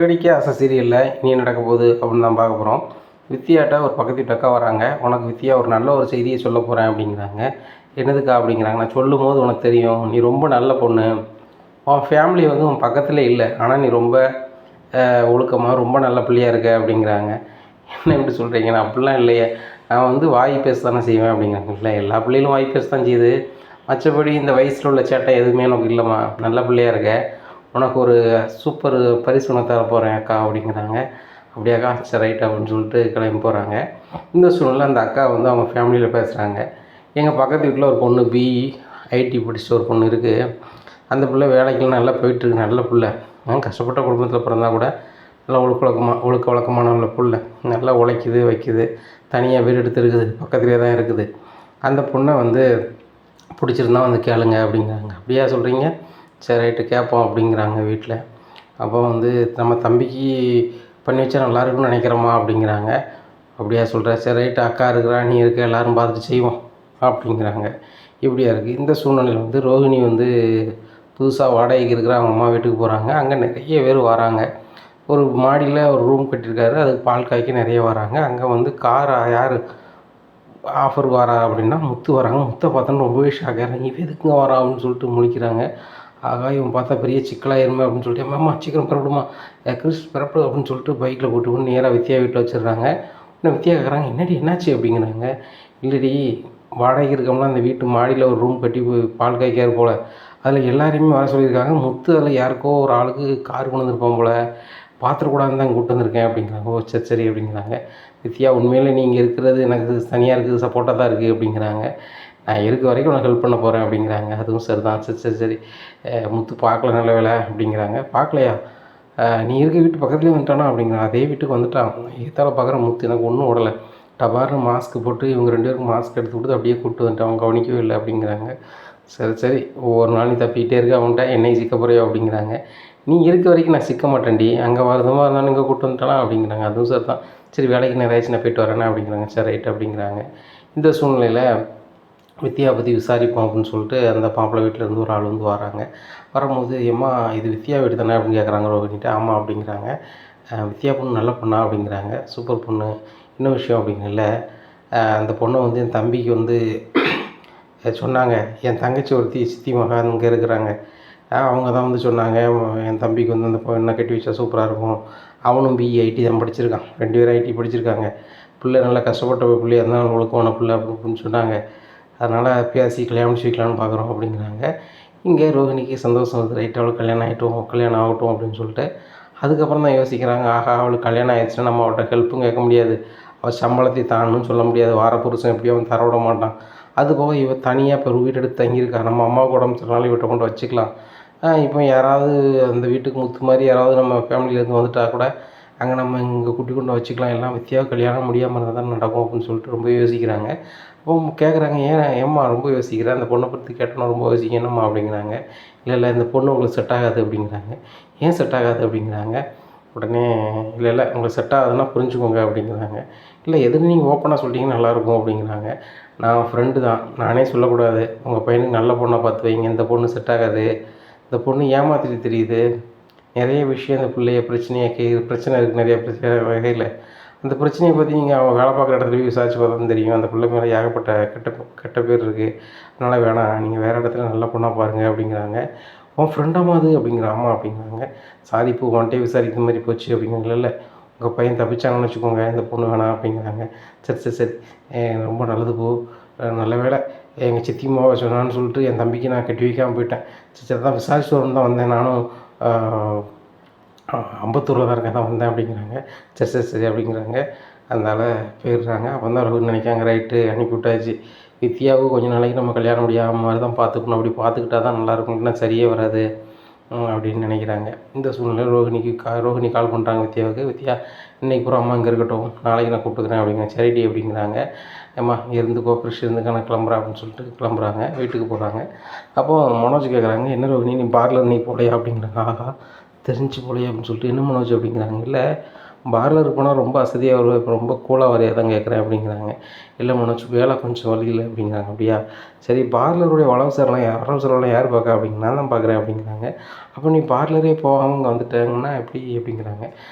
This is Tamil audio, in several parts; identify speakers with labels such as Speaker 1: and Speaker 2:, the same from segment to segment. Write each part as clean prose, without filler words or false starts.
Speaker 1: வேடிக்கை ஆசை சீரியலில் இனி நடக்க போகுது அப்படின்னு தான் பார்க்க போகிறோம். வித்தியாட்ட ஒரு பக்கத்து வீட்டு அக்கா வராங்க. உனக்கு வித்தியா ஒரு நல்ல ஒரு செய்தியை சொல்ல போகிறேன் அப்படிங்கிறாங்க. என்னதுக்கா அப்படிங்கிறாங்க. நான் சொல்லும் போது உனக்கு தெரியும், நீ ரொம்ப நல்ல பொண்ணு, உன் ஃபேமிலி வந்து உன் பக்கத்தில் இல்லை, ஆனால் நீ ரொம்ப ஒழுக்கமாக ரொம்ப நல்ல பிள்ளையாக இருக்க அப்படிங்கிறாங்க. என்ன இப்படி சொல்கிறீங்க? நான் அப்படிலாம் இல்லையே, நான் வந்து வாய் பேச தானே செய்வேன் அப்படிங்கிறாங்க. இல்லை, எல்லா பிள்ளைகளும் வாய் பேச தான் செய்யுது, மற்றபடி இந்த வயசில் உள்ள சேட்டை எதுவுமே எனக்கு இல்லைம்மா, நல்ல பிள்ளையாக இருக்க, உனக்கு ஒரு சூப்பர் பரிசு ஒன்று தர போகிறேன் அக்கா அப்படிங்கிறாங்க. அப்படியாக்கா, சரி ரைட் அப்படின்னு சொல்லிட்டு கிளம்பி போகிறாங்க. இந்த சூழ்நிலை அந்த அக்கா வந்து அவங்க ஃபேமிலியில் பேசுகிறாங்க. எங்கள் பக்கத்து வீட்டில் ஒரு பொண்ணு பிஇ ஐடி படித்த ஒரு பொண்ணு இருக்குது. அந்த பிள்ளை வேலைக்கெல்லாம் நல்லா போயிட்டுருக்கு, நல்ல பிள்ளை. கஷ்டப்பட்ட குடும்பத்தில் பிறந்தா கூட நல்லா ஒழுக்க வழக்கமான உள்ள பிள்ளை, நல்லா உழைக்குது வைக்குது, தனியாக வீடு எடுத்து இருக்குது, பக்கத்துலேயே தான் இருக்குது. அந்த பொண்ணை வந்து பிடிச்சிருந்தா வந்து கேளுங்க அப்படிங்கிறாங்க. அப்படியா சொல்கிறீங்க? சரி ரைட்டு கேட்போம் அப்படிங்கிறாங்க வீட்டில். அப்போ வந்து நம்ம தம்பிக்கு பண்ணி வச்சா நல்லா இருக்குன்னு நினைக்கிறோமா அப்படிங்கிறாங்க. அப்படியா சொல்கிற? சரி ரைட்டு, அக்கா இருக்கிறா, நீ இருக்க, எல்லோரும் பார்த்துட்டு செய்வோம் அப்படிங்கிறாங்க. இப்படியா இருக்குது. இந்த சூழ்நிலையில் வந்து ரோஹிணி வந்து புதுசாக வாடகைக்கு இருக்கிற அவங்க அம்மா வீட்டுக்கு போகிறாங்க. அங்கே நிறைய பேர் வராங்க. ஒரு மாடியில் ஒரு ரூம் கட்டியிருக்காரு, அதுக்கு பால் காய்க்க நிறைய வராங்க. அங்கே வந்து கார் யார் ஆஃபர் வரா அப்படின்னா முத்து வராங்க. முத்தை பார்த்தோன்னு ரொம்பவே ஷாக்காகிறாங்க. இவன் எதுக்குங்க வரா அப்படின்னு சொல்லிட்டு முழிக்கிறாங்க. ஆகா, இவன் பார்த்தா பெரிய சிக்கலாயிருமே அப்படின்னு சொல்லிட்டு, அம்மா சீக்கிரம் புறப்படுமா, கிறிஸ் பிறப்பு அப்படின்னு சொல்லிட்டு பைக்கில் போட்டு நேராக வித்யா வீட்டில் வச்சிடுறாங்க. இன்னும் வித்யா கேட்குறாங்க, என்னடி என்னாச்சு அப்படிங்கிறாங்க. இல்லடி, வாடகைக்கு இருக்கோம்னா அந்த வீட்டு மாடியில் ஒரு ரூம் கட்டி பால் காய்க்காரு போல், அதில் எல்லாரையுமே வர சொல்லியிருக்காங்க. முத்து அதில் யாருக்கோ ஒரு ஆளுக்கு கார் கொண்டு வந்திருப்பான் போல், பார்த்துக்கூடாதுன்னு தான் கூப்பிட்டு வந்திருக்கேன் அப்படிங்கிறாங்க. ஓ சரி சரி அப்படிங்கிறாங்க. வித்யா, உண்மையிலே நீங்கள் இருக்கிறது எனக்கு தனியாக இருக்குது, சப்போர்ட்டாக தான் இருக்குது அப்படிங்கிறாங்க. நான் இருக்க வரைக்கும் உனக்கு ஹெல்ப் பண்ண போகிறேன் அப்படிங்கிறாங்க. அதுவும் சரி தான், சரி சரி சரி. முத்து பார்க்கல, நல்ல வேலை அப்படிங்கிறாங்க. பார்க்கலையா? நீ இருக்க வீட்டு பக்கத்துலேயே வந்துட்டானா அப்படிங்கிறான். அதே வீட்டுக்கு வந்துட்டான். ஏத்தால பார்க்குற முத்து எனக்கு ஒன்றும் ஓடலை, டபார்னு மாஸ்க் போட்டு இவங்க 2 பேருக்கும் மாஸ்க் எடுத்து கொடுத்து அப்படியே கூப்பிட்டு வந்துட்டான், அவன் கவனிக்கவே இல்லை அப்படிங்கிறாங்க. சரி சரி, ஒவ்வொரு நாள் நீ தப்பிக்கிட்டே இருக்க, அவன்கிட்ட என்னையும் சிக்க போறியோ அப்படிங்கிறாங்க. நீ இருக்க வரைக்கும் நான் சிக்க மாட்டேன்டி, அங்கே வரதுமா இருந்தாலும் இங்கே கூப்பிட்டு வந்துட்டானா அப்படிங்கிறாங்க. அதுவும் சரி தான், சரி வேலைக்கு நேரம் ஆயிடுச்சு, நான் போய்ட்டு வரேன்னா அப்படிங்கிறாங்க. சரி ரைட் அப்படிங்கிறாங்க. இந்த சூழ்நிலையில் வித்யா பற்றி விசாரிப்போம் அப்படின்னு சொல்லிட்டு அந்த மாப்பிள்ளை வீட்டிலேருந்து ஒரு ஆள் வந்து வராங்க. வரும்போது, ஏம்மா இது வித்யா வீடு தானே அப்படின்னு கேட்குறாங்க ரோஹிணிட்ட. ஆமாம் அப்படிங்கிறாங்க. வித்யா பொண்ணு நல்ல பொண்ணா அப்படிங்கிறாங்க. சூப்பர் பொண்ணு. இன்னும் விஷயம் அப்படிங்கல, அந்த பொண்ணை வந்து என் தம்பிக்கு வந்து சொன்னாங்க. என் தங்கச்சி ஒருத்தி சித்தி மகன் இங்கே இருக்கிறாங்க, அவங்க தான் வந்து சொன்னாங்க, என் தம்பிக்கு வந்து அந்த பொண்ணை கட்டி வச்சா சூப்பராக இருக்கும், அவனும் பிஇ ஐடி தான் படிச்சிருக்கான், 2 பேரும் ஐடி படிச்சிருக்காங்க, பிள்ளை நல்லா கஷ்டப்பட்ட பிள்ளையாக இருந்தாலும் ஒழுக்கமான பிள்ளை அப்படின்னு சொன்னாங்க, அதனால் பேசி கல்யாணம் முடிச்சு வைக்கலான்னு பார்க்குறோம் அப்படிங்கிறாங்க. இங்கே ரோஹிணிக்கு சந்தோஷம் வருது. ரைட், அவளுக்கு கல்யாணம் ஆகட்டும் அப்படின்னு சொல்லிட்டு அதுக்கப்புறம் தான் யோசிக்கிறாங்க. ஆகா, அவளுக்கு கல்யாணம் ஆயிடுச்சுன்னா நம்ம அவள்கிட்ட ஹெல்ப்பும் கேட்க முடியாது, அவள் சம்பளத்தை தானும் சொல்ல முடியாது, வார புருஷன் எப்படியும் அவன் தர விட மாட்டான். அதுபோக இவ தனியாக இப்போ வீடு எடுத்து தங்கியிருக்கா, நம்ம அம்மாவுக்கு உடம்பு சரினாலும் இவட்ட கொண்டு வச்சுக்கலாம். இப்போ யாராவது அந்த வீட்டுக்கு முத்து மாதிரி யாராவது நம்ம ஃபேமிலியிலேருந்து வந்துட்டால் கூட அங்கே நம்ம இங்கே குட்டி கொண்டு வச்சுக்கலாம், எல்லாம் வித்தியாக கல்யாணம் முடியாமல் இருந்தால் தான் நடக்கும் அப்படின்னு சொல்லிட்டு ரொம்ப யோசிக்கிறாங்க. அப்போ கேட்குறாங்க, ஏம்மா ரொம்ப யோசிக்கிறேன், அந்த பொண்ணை பற்றி கேட்டோன்னா ரொம்ப யோசிக்க என்னம்மா அப்படிங்கிறாங்க. இல்லை இல்லை, இந்த பொண்ணு உங்களுக்கு செட் ஆகாது அப்படிங்கிறாங்க. ஏன் செட் ஆகாது அப்படிங்கிறாங்க. உடனே இல்லை உங்களுக்கு செட் ஆகாதுன்னா புரிஞ்சுக்கோங்க அப்படிங்கிறாங்க. இல்லை, எதுன்னு நீங்கள் ஓப்பனாக சொல்லிட்டீங்கன்னா நல்லாயிருக்கும் அப்படிங்கிறாங்க. நான் ஃப்ரெண்டு தான், நானே சொல்லக்கூடாது, உங்கள் பையனுக்கு நல்ல பொண்ணை பார்த்து வைங்க, இந்த பொண்ணு செட் ஆகாது, இந்த பொண்ணு ஏமாற்றிட்டு தெரியுது, நிறைய விஷயம் இந்த பிள்ளைய பிரச்சனை இருக்குது, நிறைய பிரச்சனை வகையில் அந்த பிரச்சனையை பற்றி நீங்கள் அவன் வேலை பார்க்குற இடத்துல போய் விசாரிச்சு பார்த்தா தான் தெரியும். அந்த பிள்ளை மேலே ஏகப்பட்ட கெட்ட பேர் இருக்குது, அதனால் வேணாம், நீங்கள் வேறு இடத்துல நல்ல பொண்ணாக பாருங்கள் அப்படிங்கிறாங்க. உன் ஃப்ரெண்டாமா அது அப்படிங்கிற. ஆமா அப்படிங்கிறாங்க. சாரி, இப்போ ஒன்ட்டே விசாரிக்கிற மாதிரி போச்சு அப்படிங்கிறாங்க. இல்லை, உங்கள் பையன் தப்பிச்சாங்கன்னு வச்சுக்கோங்க, இந்த பொண்ணு வேணாம் அப்படிங்கிறாங்க. சரி சரி சரி, ரொம்ப நல்லது போ, நல்ல வேலை எங்கள் சித்திமாவை சொன்னான்னு சொல்லிட்டு என் தம்பிக்கு நான் கட்டி வைக்காமல் போயிட்டேன். சரி தான் விசாரிச்சு வரணும் தான் வந்தேன், நானும் அம்பத்தூரில் தான் இருக்கேன், தான் வந்தேன் அப்படிங்கிறாங்க. சரி சரி சரி அப்படிங்கிறாங்க. அதனால் போயிடுறாங்க. அப்போ தான் ரகுன்னு நினைக்காங்க, ரைட்டு அனுப்பி விட்டாச்சு, வித்யாவுக்கு கொஞ்சம் நாளைக்கு நம்ம கல்யாணம் முடியாமல் மாதிரி தான் பார்த்துக்கணும், அப்படி பார்த்துக்கிட்டா தான் நல்லாயிருக்கும், இல்லைன்னா சரியே வராது அப்படின்னு நினைக்கிறாங்க. இந்த சூழ்நிலையில் ரோஹிணி கால் பண்ணுறாங்க வித்யாவுக்கு. வித்யா, இன்றைக்கி பூரா அம்மா இங்கே இருக்கட்டும், நாளைக்கு நான் கூப்பிட்டுக்கிறேன் அப்படிங்கிறேன். சரிடி அப்படிங்கிறாங்க. அம்மா இருந்துக்கோ, ஃப்ரெஷ் இருந்துக்கா, நான் கிளம்புறேன் அப்படின்னு சொல்லிட்டு கிளம்புறாங்க, வீட்டுக்கு போகிறாங்க. அப்போது மனோஜ் கேட்குறாங்க, என்ன ரோஹிணி நீ பார்லர் நீ போலையா அப்படிங்கிறாங்க. ஆகா, தெரிஞ்சு போலையா அப்படின்னு சொல்லிட்டு, என்ன மனோஜ் அப்படிங்கிறாங்க. இல்லை, பார்லருக்கு போனால் ரொம்ப அசதியாக வருவேன், இப்போ ரொம்ப கூலாக வரையா தான் கேட்குறேன் அப்படிங்கிறாங்க. இல்லை மனோஜ் வேலை கொஞ்சம் வழியில அப்படிங்கிறாங்க. அப்படியா சரி, பார்லருடைய வரவு செலவுலாம் யார் பார்க்க அப்படிங்க, நான் தான் பார்க்குறேன் அப்படிங்கிறாங்க. அப்போ நீ பார்லரே போகாமல் இங்கே வந்துட்டாங்கன்னா எப்படி அப்படிங்கிறாங்க.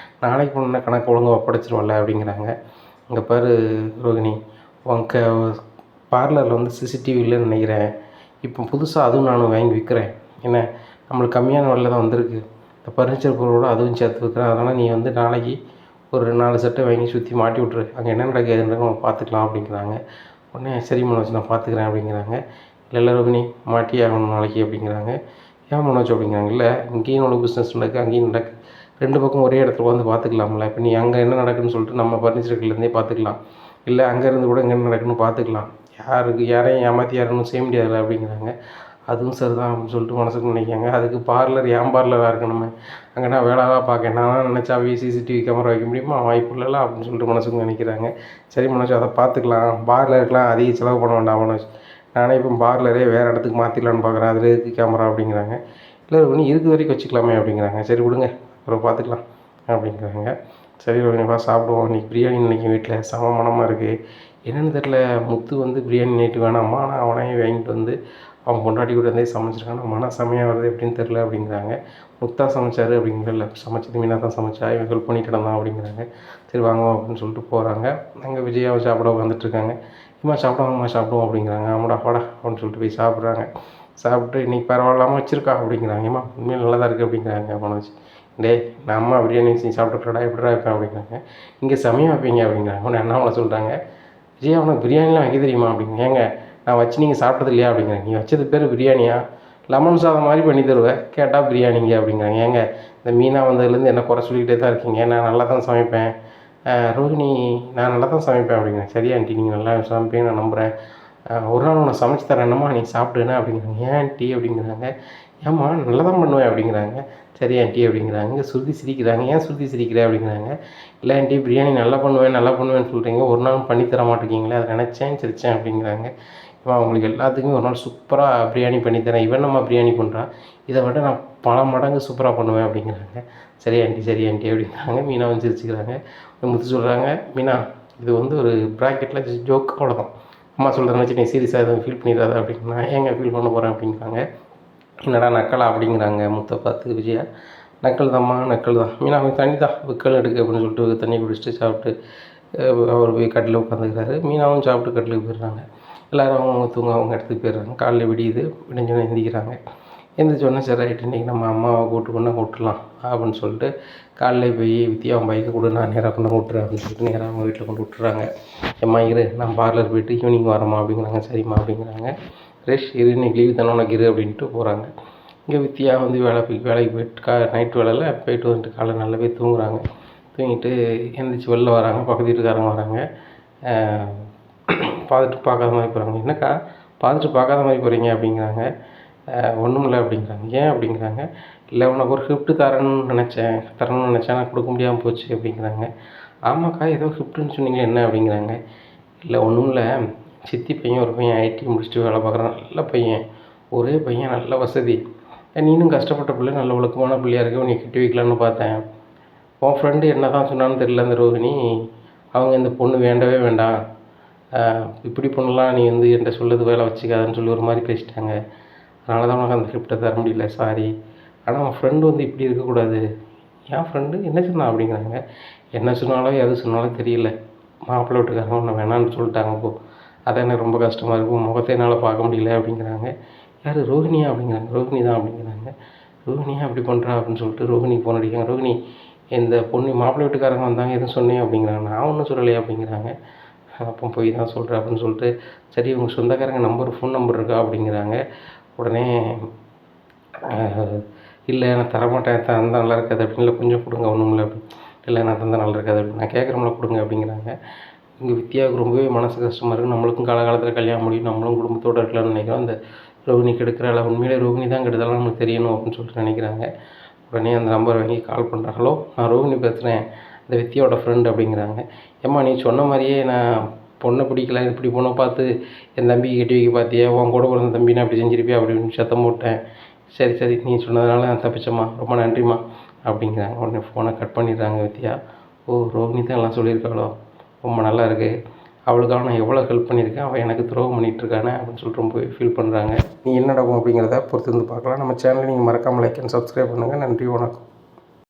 Speaker 1: நாளைக்கு போனோன்னா கணக்கு ஒழுங்காக ஒப்படைச்சிருவோம்ல அப்படிங்கிறாங்க. இங்கே பாரு ரோகிணி, உங்க பார்லரில் வந்து சிசிடிவி இல்லைன்னு நினைக்கிறேன். இப்போ புதுசாக அதுவும் நான் வாங்கி விற்கிறேன். என்ன, நம்மளுக்கு கம்மியான விலையில் தான் வந்திருக்கு. இந்த ஃபர்னிச்சர் பொருளோட அதுவும் சேர்த்து விற்கிறேன். அதனால் நீ வந்து நாளைக்கு ஒரு 4 செட்டை வாங்கி சுற்றி மாட்டி விட்ரு. அங்கே என்ன நடக்குதுன்னு நம்ம பார்த்துக்கலாம் அப்படிங்கிறாங்க. உடனே சரி மனோஜ், நான் பார்த்துக்கிறேன் அப்படிங்கிறாங்க. இல்லை ரோகிணி, மாட்டியே ஆகணும் நாளைக்கு அப்படிங்கிறாங்க. ஏன் மனோஜ் அப்படிங்கிறாங்க. இல்லை, இங்கேயும் உனக்கு பிஸ்னஸ் நடக்குது, அங்கேயும் நடக்குது, 2 பக்கம் ஒரே இடத்துல வந்து பார்த்துக்கலாம்ல. இப்போ நீ அங்கே என்ன நடக்குதுன்னு சொல்லிட்டு நம்ம ஃபர்னிச்சர்லேருந்தே பார்த்துக்கலாம். இல்லை அங்கேருந்து கூட இங்கே என்ன நடக்குதுன்னு பார்த்துக்கலாம். யாரையும் ஏமாற்றி யாரும் செய்ய முடியாதுல்ல அப்படிங்கிறாங்க. அதுவும் சரிதான் அப்படின்னு சொல்லிட்டு மனசுக்கு நினைக்காங்க. அதுக்கு பார்லர் ஏன் பார்லராக இருக்கணுமே, அங்கே நான் வேலையாக பார்க்கேன், நான் நினச்சா சிசிடிவி கேமரா வைக்க முடியுமா, வாய்ப்பு இல்லைல்ல அப்படின்னு சொல்லிட்டு மனசுக்கு நினைக்கிறாங்க. சரி மனோஜ், அதை பார்த்துக்கலாம், பார்லருக்குலாம் அதிக செலவு பண்ண வேண்டாம் மனோஜ், நானே இப்போ பார்லரே வேறு இடத்துக்கு மாற்றிடலான்னு பார்க்குறேன், அதில் இருக்குது கேமரா அப்படிங்கிறாங்க. இல்லை ரோகிணி, இருக்க வரைக்கும் வச்சுக்கலாமே அப்படிங்கிறாங்க. சரி விடுங்க, அப்புறம் பார்த்துக்கலாம் அப்படிங்கிறாங்க. சரி ரோகிணிப்பா, சாப்பிடுவோம், இன்றைக்கி பிரியாணி நினைக்கும் வீட்டில் செம மனமாக இருக்குது. என்னென்னு தெரில, முத்து வந்து பிரியாணி நைட்டு வேணாம்மா, நான் அவனே வாங்கிட்டு வந்து அவன் பொண்டாட்டி கூட இருந்தே சமைச்சிருக்கான், மன செமையாக வருது எப்படின்னு தெரில அப்படிங்கிறாங்க. முத்தா சமைச்சாரு அப்படிங்கிற, இல்லை சமைச்சது மீனா தான் சமைச்சா, இவன் ஹெல்ப் பண்ணிட்டு இருந்தான் அப்படிங்கிறாங்க. சரி வாங்க அப்படின்னு சொல்லிட்டு போகிறாங்க. அங்கே விஜயாவை சாப்பிட உட்காந்துட்ருக்காங்க. இம்மா சாப்பிடுவோம் அப்படிங்கிறாங்க. ஆமாடா வாடா அப்படின்னு சொல்லிட்டு போய் சாப்பிட்றாங்க. சாப்பிட்டு இன்றைக்கி பரவாயில்லாமல் வச்சுருக்கா அப்படிங்கிறாங்க. ஏம்மா உண்மையில் நல்லா தான் இருக்குது அப்படிங்கிறாங்க மனோஜ். டேய், நான் அம்மா பிரியாணி செஞ்சு சாப்பிட்டுடா எப்படிடா இருப்பேன் அப்படிங்கிறாங்க. இங்கே செமையாக வைப்பீங்க அப்படிங்கிறாங்க. உடனே அண்ணாமலை சொல்கிறாங்க, விஜயா உனக்கு பிரியாணிலாம் வைக்க தெரியுமா அப்படிங்க. ஏங்க நான் வச்சு நீங்கள் சாப்பிட்டது இல்லையா அப்படிங்கிறேன். நீ வச்சது பேர் பிரியாணியா, லெமன் சாதம் மாதிரி பண்ணி தருவேன், கேட்டால் பிரியாணிங்க அப்படிங்கிறாங்க. ஏங்க இந்த மீனா வந்ததுலேருந்து என்ன குறை சொல்லிக்கிட்டே தான் இருக்கீங்க, நான் நல்லா தான் சமைப்பேன். ரோஹிணி, நான் நல்லா தான் சமைப்பேன் அப்படிங்கிறேன். சரி ஆண்டி, நீங்கள் நல்லா சமைப்பேன் நான் நம்புகிறேன், ஒரு நாள் உன்னை சமைச்சு தரேன், என்னம்மா நீ சாப்பிடுவேன் அப்படிங்கிறாங்க. ஏன் ஆண்டி அப்படிங்கிறாங்க. ஏம்மா நல்லா தான் பண்ணுவேன் அப்படிங்கிறாங்க. சரி ஆண்டி அப்படிங்கிறாங்க. இங்கே சுருதி சிரிக்கிறாங்க. ஏன் சுருதி சிரிக்கிற அப்படிங்கிறாங்க. இல்லை ஆண்டி, பிரியாணி நல்லா பண்ணுவேன்னு சொல்கிறீங்க, ஒரு நாள் பண்ணி தர மாட்டேங்கிங்களே, அதை நினச்சேன் சிரித்தேன் அப்படிங்கிறாங்க. இப்போ அவங்களுக்கு எல்லாத்துக்குமே ஒரு நாள் சூப்பராக பிரியாணி பண்ணித்தரேன், இவன் நம்ம பிரியாணி பண்ணுறா, இதை விட நான் பல மடங்கு சூப்பராக பண்ணுவேன் அப்படிங்கிறாங்க. சரி ஆண்டி அப்படிங்கிறாங்க. மீனா வந்து சிரிச்சுக்கிறாங்க. முத்து சொல்கிறாங்க, மீனா இது வந்து ஒரு ப்ராக்கெட்டில் ஜோக், அவ்வளோதான், அம்மா சொல்கிறத வச்சு நீ சீரியஸாக எதுவும் ஃபீல் பண்ணிடாத அப்படின்னா. ஏங்க ஃபீல் பண்ண போகிறேன் அப்படிங்கிறாங்க. என்னடா நக்கலா அப்படிங்கிறாங்க முத்தை பார்த்து விஜயா. நக்கல் தான். மீனா தண்ணி தான் விக்கல் எடுக்கு அப்படின்னு சொல்லிட்டு தண்ணி குடிச்சிட்டு சாப்பிட்டு அவர் போய் கட்டில் உட்காந்துக்கிறாரு. மீனாவும் சாப்பிட்டு கட்டிலுக்கு போயிடுறாங்க. எல்லோரும் அவங்க இடத்துக்கு போயிடுறாங்க. காலைல விடிஞ்சோன்னே எந்திரிக்கிறாங்க. எந்திரிச்சோடனே சரி ரைட்டு, இன்றைக்கி நம்ம அம்மாவை கூப்பிட்டுலாம் அப்படின்னு சொல்லிட்டு காலைல போய் வித்தியா அவன் பைக்கை கொடு, நான் நேராக கொண்டு விட்டுறேன் அப்படின்னு சொல்லிட்டு நேராக அவங்க வீட்டில் கொண்டு விட்டுறாங்க. எம்மா இரு, நான் பார்லர் போய்ட்டு ஈவினிங் வரமா அப்படிங்கிறாங்க. சரிம்மா அப்படிங்கிறாங்க. இரு, இன்றைக்கி லீவு தானே உனக்கு இரு அப்படின்ட்டு போகிறாங்க. இங்கே வித்தியா வந்து வேலைக்கு போயிட்டு நைட்டு வேலையில் போயிட்டு வந்துட்டு காலைல நல்லாவே தூங்குறாங்க. தூங்கிட்டு எந்திரிச்சு வெளில வராங்க. பக்கத்து வீட்டுக்காரங்க வராங்க. பார்க்காத மாதிரி போகிறாங்க. என்னக்கா பார்த்துட்டு பார்க்காத மாதிரி போகிறீங்க அப்படிங்கிறாங்க. ஒன்றும் இல்லை அப்படிங்கிறாங்க. ஏன் அப்படிங்கிறாங்க. இல்லை உனக்கு ஒரு கிஃப்ட்டு தரணும்னு நினச்சேன், நான் கொடுக்க முடியாமல் போச்சு அப்படிங்கிறாங்க. ஆமாக்கா, ஏதோ கிஃப்ட்டுன்னு சொன்னீங்களே, என்ன அப்படிங்கிறாங்க. இல்லை ஒன்றும் இல்லை, சித்தி பையன் ஒரு பையன் ஐடி முடிச்சுட்டு வேலை பார்க்குறான், நல்ல பையன், ஒரே பையன், நல்ல வசதி, நீனும் கஷ்டப்பட்ட பிள்ளை, நல்ல ஒழுக்கமான பிள்ளையாக இருக்க, உன்னை கட்டி வைக்கலான்னு பார்த்தேன். உன் ஃப்ரெண்டு என்ன தான் சொன்னான்னு தெரியல அந்த ரோஹிணி, அவங்க இந்த பொண்ணு வேண்டவே வேண்டாம், இப்படி பொண்ணுலாம் நீ வந்து என்கிட்ட சொல்லது வேலை வச்சுக்காதுன்னு சொல்லி ஒரு மாதிரி பேசிட்டாங்க, அதனால தான் உனக்கு அந்த கிஃப்ட்டை தர முடியல, சாரி. ஆனால் உன் ஃப்ரெண்டு வந்து இப்படி இருக்கக்கூடாது. என் ஃப்ரெண்டு என்ன சொன்னான் அப்படிங்கிறாங்க. என்ன சொன்னாலும் எது சொன்னாலும் தெரியல, மாப்பிள்ளை வீட்டுக்காரங்க உன்னை வேணான்னு சொல்லிட்டாங்க. இப்போது அதான் எனக்கு ரொம்ப கஷ்டமாக இருக்கும், முகத்தை என்னால் பார்க்க முடியல அப்படிங்கிறாங்க. யார், ரோஹிணியா அப்படிங்கிறாங்க. ரோஹிணி தான் அப்படிங்கிறாங்க. ரோஹிணியா அப்படி பண்ணுறா அப்படின்னு சொல்லிட்டு ரோஹிணிக்கு ஃபோன் அடிக்காங்க. ரோஹிணி, இந்த பொண்ணு மாப்பிள்ளை வீட்டுக்காரங்க வந்தாங்க, எதுவும் சொன்னேன் அப்படிங்கிறாங்க. நான் ஒன்றும் சொல்லலையே அப்படிங்கிறாங்க. அப்போ போய் தான் சொல்கிறேன் அப்படின்னு சொல்லிட்டு, சரி உங்கள் சொந்தக்காரங்க ஃபோன் நம்பர் இருக்கா அப்படிங்கிறாங்க. உடனே இல்லை நான் தரமாட்டேன், தந்தால் நல்லா இருக்காது அப்படின்னு. இல்லை கொஞ்சம் கொடுங்க, ஒன்றும் இல்லை அப்படின்னு. இல்லை நான் தந்தால் நல்லா இருக்காது அப்படின்னு. நான் கேட்குறோம்ல கொடுங்க அப்படிங்கிறாங்க. இங்கே வித்யாவுக்கு ரொம்பவே மனசு கஷ்டமாக இருக்குது. நம்மளுக்கும் காலகாலத்தில் கல்யாணம் முடியும், நம்மளும் குடும்பத்தோடு இருக்கலாம்னு நினைக்கிறோம். அந்த ரோஹிணி கெடுக்கிறாள், உண்மையிலே ரோஹிணி தான் கெடுதலாம் நமக்கு தெரியணும் அப்படின்னு சொல்லிட்டு நினைக்கிறாங்க. உடனே அந்த நம்பரை வாங்கி கால் பண்ணுறாங்க. ஹலோ, நான் ரோஹிணி பேசுகிறேன், இந்த வித்யாவோட ஃப்ரெண்டு அப்படிங்கிறாங்க. ஏம்மா நீ சொன்ன மாதிரியே நான் பொண்ணை பிடிக்கல, இப்படி பொண்ணை பார்த்து என் தம்பிக்கு கட்டி வைக்க பார்த்தியா, உன் கூட பிறந்த தம்பி நான் அப்படி செஞ்சிருப்பியா அப்படின்னு சத்தம் போட்டேன். சரி நீ சொன்னதுனால நான் தப்பிச்சம்மா, ரொம்ப நன்றிம்மா அப்படிங்கிறாங்க. உடனே ஃபோனை கட் பண்ணிடுறாங்க வித்யா. ஓ ரோகிணி தான் எல்லாம் சொல்லியிருக்காளோ, ரொம்ப நல்லா இருக்குது, அவளுக்காக நான் எவ்வளோ ஹெல்ப் பண்ணியிருக்கேன், அவள் எனக்கு துரோகம் பண்ணிகிட்ருக்கானே அப்படின்னு சொல்லிட்டு ரொம்ப ஃபீல் பண்ணுறாங்க. நீ என்ன நடக்கும் அப்படிங்கிறத பொறுத்து வந்து பார்க்கலாம். நம்ம சேனலை நீங்கள் மறக்காமல் லைக் அண்ட் சப்ஸ்கிரைப் பண்ணுங்கள். நன்றி, வணக்கம்.